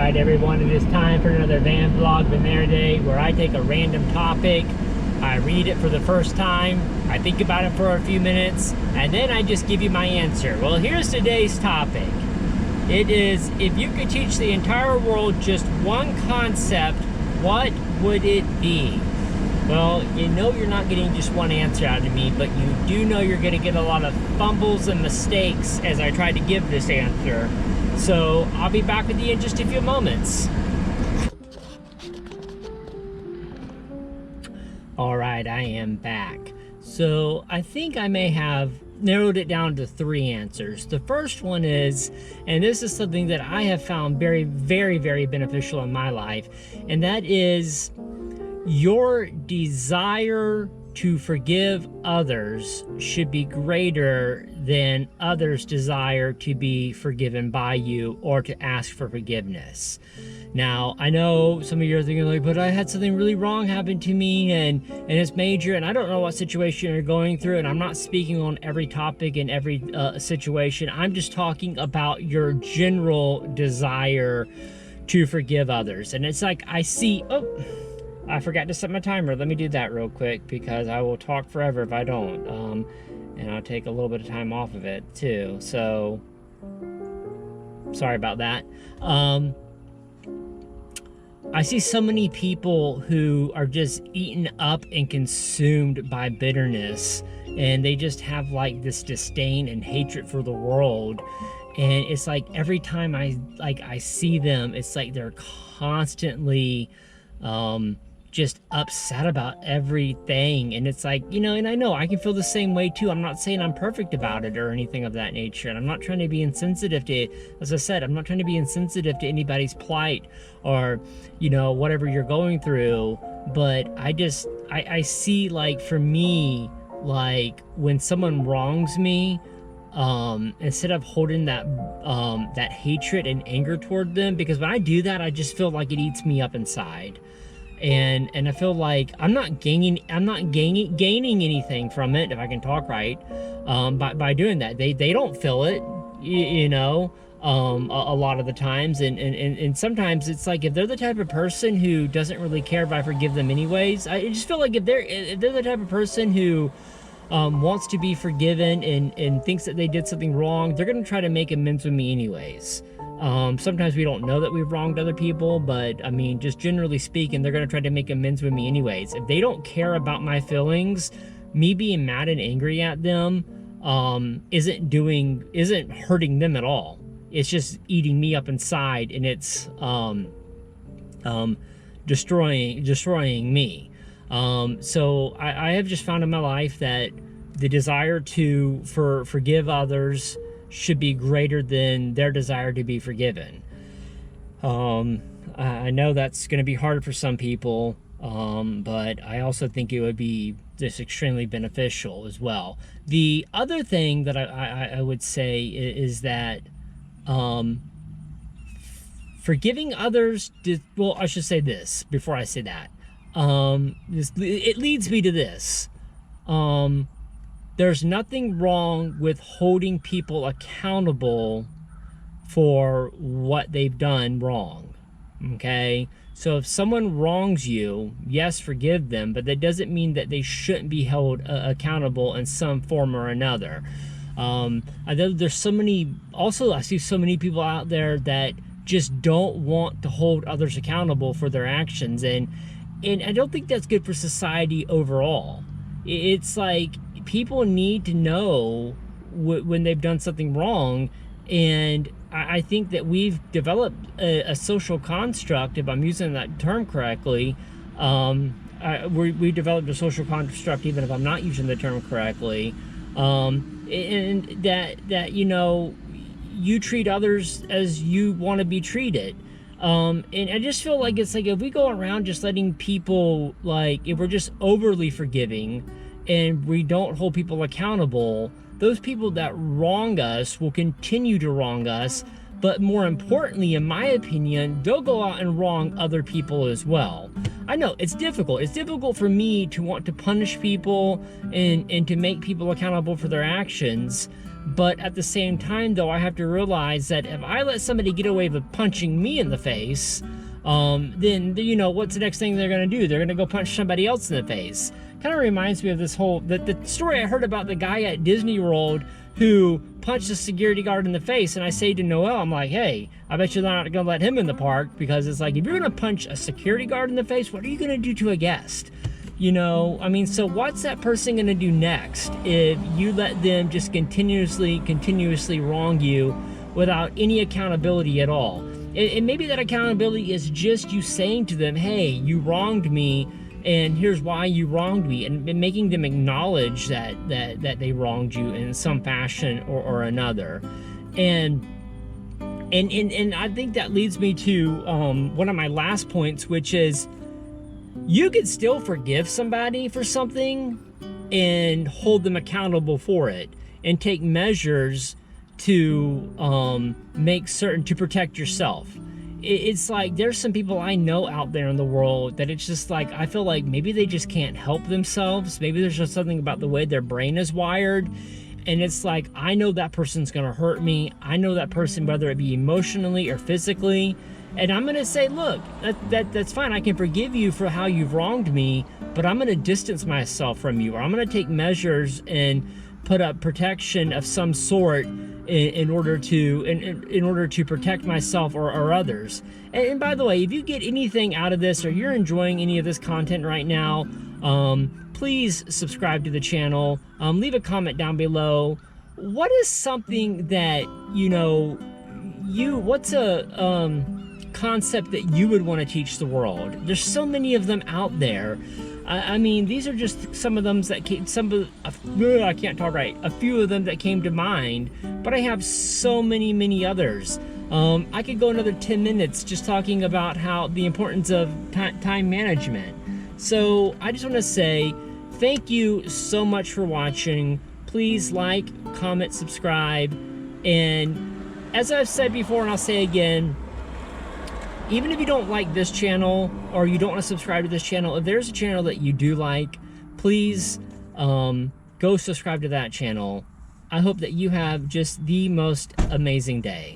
Alright everyone, it is time for another van vlog day where I take a random topic, I read it for the first time, I think about it for a few minutes, and then I just give you my answer. Well, here's today's topic. It is, if you could teach the entire world just one concept, what would it be? Well, you know you're not getting just one answer out of me, but you do know you're going to get a lot of fumbles and mistakes as I try to give this answer. So I'll be back with you in just a few moments. All right, I am back. So I think I may have narrowed it down to 3 answers. The first one is, and this is something that I have found very, very, very beneficial in my life, and that is your desire to forgive others should be greater than others' desire to be forgiven by you or to ask for forgiveness. Now, I know some of you are thinking like, but I had something really wrong happen to me and it's major, and I don't know what situation you're going through, and I'm not speaking on every topic and every situation. I'm just talking about your general desire to forgive others. And it's like, I see, oh, I forgot to set my timer. Let me do that real quick because I will talk forever if I don't. And I'll take a little bit of time off of it too. So, sorry about that. I see so many people who are just eaten up and consumed by bitterness, and they just have like this disdain and hatred for the world. And it's like every time I see them, it's like they're constantly just upset about everything. And it's like, you know, and I know I can feel the same way too. I'm not saying I'm perfect about it or anything of that nature, and I'm not trying to be insensitive to, as I said, I'm not trying to be insensitive to anybody's plight or, you know, whatever you're going through. But I see, like, for me, like when someone wrongs me, instead of holding that that hatred and anger toward them, because when I do that, I just feel like it eats me up inside. And I feel like I'm not gaining anything from it, if I can talk right, by doing that. They don't feel it, you know, a lot of the times, and sometimes it's like if they're the type of person who doesn't really care if I forgive them anyways. I just feel like if they're the type of person who wants to be forgiven and thinks that they did something wrong, they're gonna try to make amends with me anyways. Sometimes we don't know that we've wronged other people, but I mean, just generally speaking, they're going to try to make amends with me anyways. If they don't care about my feelings, me being mad and angry at them, isn't hurting them at all. It's just eating me up inside, and it's, destroying me. So I have just found in my life that the desire to forgive others should be greater than their desire to be forgiven. I know that's going to be hard for some people, but I also think it would be just extremely beneficial as well. The other thing that I would say is that forgiving others, well, I should say this before I say that. It leads me to this. There's nothing wrong with holding people accountable for what they've done wrong, okay? So if someone wrongs you, yes, forgive them, but that doesn't mean that they shouldn't be held accountable in some form or another. I know there's so many, also I see so many people out there that just don't want to hold others accountable for their actions, and I don't think that's good for society overall. It's like, people need to know when they've done something wrong, and I think that we've developed a social construct, if I'm using that term correctly. We developed a social construct, even if I'm not using the term correctly, and that you know, you treat others as you want to be treated. And I just feel like it's like if we go around just letting people, like, if we're just overly forgiving and we don't hold people accountable, those people that wrong us will continue to wrong us. But more importantly, in my opinion, they'll go out and wrong other people as well. I know it's difficult. It's difficult for me to want to punish people and to make people accountable for their actions. But at the same time, though, I have to realize that if I let somebody get away with punching me in the face, then, you know, what's the next thing they're going to do? They're going to go punch somebody else in the face. Kind of reminds me of this whole, the story I heard about the guy at Disney World who punched a security guard in the face. And I say to Noel, I'm like, hey, I bet you're not going to let him in the park, because it's like, if you're going to punch a security guard in the face, what are you going to do to a guest? You know, I mean, so what's that person going to do next if you let them just continuously wrong you without any accountability at all? And maybe that accountability is just you saying to them, hey, you wronged me, and here's why you wronged me, and making them acknowledge that they wronged you in some fashion or another. And I think that leads me to one of my last points, which is, you could still forgive somebody for something and hold them accountable for it, and take measures to make certain to protect yourself. It's like, there's some people I know out there in the world that it's just like, I feel like maybe they just can't help themselves. Maybe there's just something about the way their brain is wired. And it's like, I know that person's gonna hurt me. I know that person, whether it be emotionally or physically. And I'm gonna say, look, that's fine. I can forgive you for how you've wronged me, but I'm gonna distance myself from you, or I'm gonna take measures and put up protection of some sort in order to protect myself or others. And by the way, if you get anything out of this, or you're enjoying any of this content right now, please subscribe to the channel. Leave a comment down below. What is something that, you know, what's a concept that you would want to teach the world? There's so many of them out there. I mean, these are just some of them that came, I can't talk right, a few of them that came to mind, but I have so many others. I could go another 10 minutes just talking about how the importance of time management. So I just want to say thank you so much for watching. Please like, comment, subscribe, and as I've said before, and I'll say again, even if you don't like this channel, or you don't want to subscribe to this channel, if there's a channel that you do like, please go subscribe to that channel. I hope that you have just the most amazing day.